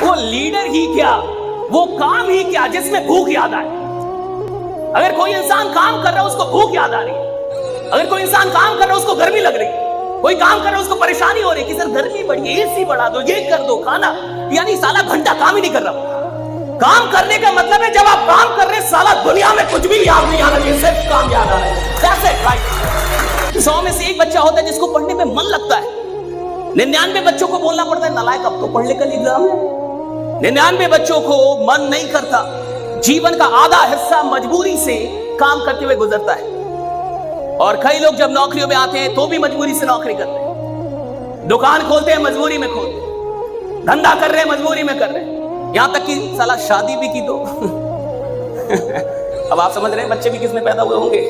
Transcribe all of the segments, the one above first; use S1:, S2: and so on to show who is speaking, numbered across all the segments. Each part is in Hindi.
S1: वो लीडर ही क्या, वो काम ही क्या जिसमें भूख याद आए। अगर कोई इंसान काम कर रहा है उसको भूख याद आ रही है, अगर कोई इंसान काम कर रहा है उसको गर्मी लग रही है, कोई काम कर रहा है उसको परेशानी हो रही है कि सर गर्मी बढ़ी है, एसी बढ़ा दो, ये कर दो, खाना, यानी साला घंटा काम ही नहीं कर रहा। काम करने का मतलब है जब आप काम कर रहे हैं साला दुनिया में कुछ भी याद नहीं आ रहा है, सिर्फ काम याद आ रहा है। That's it, right? 100 में से एक बच्चा होता है जिसको पढ़ने में मन लगता है। 99 बच्चों को बोलना पड़ता है नालायक अब तो पढ़ ले, कल एग्जाम है। 99 बच्चों को मन नहीं करता। जीवन का आधा हिस्सा मजबूरी से काम करते हुए गुजरता है। और कई लोग जब नौकरियों में आते हैं तो भी मजबूरी से नौकरी करते हैं, दुकान खोलते हैं मजबूरी में खोलते हैं, धंधा कर रहे हैं मजबूरी में कर रहे हैं, यहां तक कि साला शादी भी की तो अब आप समझ रहे हैं बच्चे भी किसमें पैदा हुए होंगे।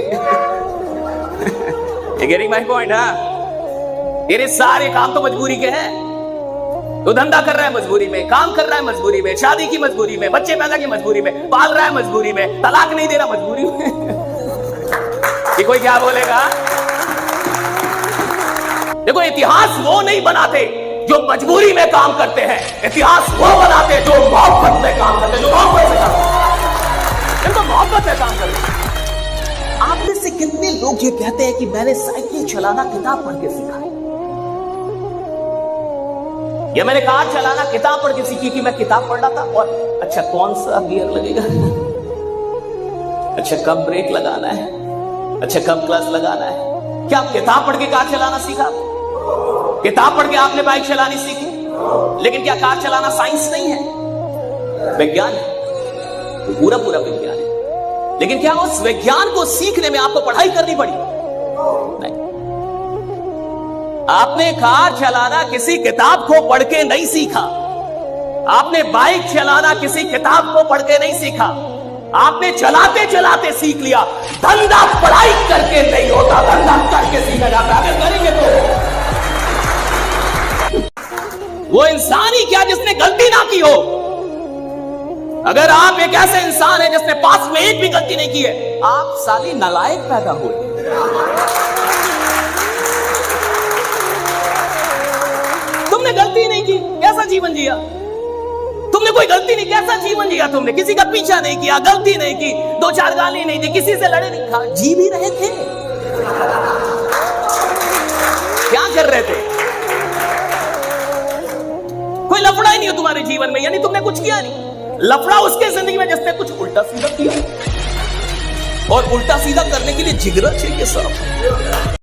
S1: Getting my point? तेरे सारे काम तो मजबूरी के हैं। तो धंधा कर रहा है मजबूरी में, काम कर रहा है मजबूरी में, शादी की मजबूरी में, बच्चे पैदा की मजबूरी में, पाल रहा है मजबूरी में, तलाक नहीं दे रहा मजबूरी में। ये कोई क्या बोलेगा? देखो इतिहास वो नहीं बनाते जो मजबूरी में काम करते हैं, इतिहास वो बनाते जो मोहब्बत में काम करते हैं, जो मोहब्बत से काम करते हैं, तो मोहब्बत में काम करते हैं। आप में से कितने लोग ये कहते हैं कि मैंने साइकिल चलाना किताब पढ़ के सीखा, या मैंने कार चलाना किताब पढ़ के सीखी कि मैं किताब पढ़ रहा था और अच्छा कौन सा गियर लगेगा, अच्छा कब ब्रेक लगाना है, अच्छा कब क्लच लगाना है। क्या आप किताब पढ़ के कार चलाना सीखा? किताब पढ़ के आपने बाइक चलानी सीखी? लेकिन क्या कार चलाना साइंस नहीं है? विज्ञान है, तो पूरा पूरा विज्ञान है। लेकिन क्या उस विज्ञान को सीखने में आपको पढ़ाई करनी पड़ी? नहीं। आपने कार चलाना किसी किताब को पढ़ के नहीं सीखा, आपने बाइक चलाना किसी किताब को पढ़ के नहीं सीखा, आपने चलाते चलाते सीख लिया। धंधा पढ़ाई करके नहीं होता, धंधा करके सीखा जाता है। अगर करेंगे तो वो इंसान ही क्या जिसने गलती ना की हो। अगर आप एक ऐसे इंसान है जिसने पास में एक भी गलती नहीं की है, आप साली नालायक पैदा हुए। तुमने गलती नहीं की, कैसा जीवन जिया? तुमने कोई गलती नहीं, कैसा जीवन जिया? तुमने किसी का पीछा नहीं किया, गलती नहीं की, 2-4 गाली नहीं दी, किसी से लड़े नहीं, जी भी रहे थे। क्या कर रहे थे? कोई लफड़ा ही नहीं हो तुम्हारे जीवन में, यानी तुमने कुछ किया नहीं। लफड़ा उसके जिंदगी में जिसने कुछ उल्टा सीधा किया, और उल्टा सीधा करने के लिए जिगरा चाहिए सब।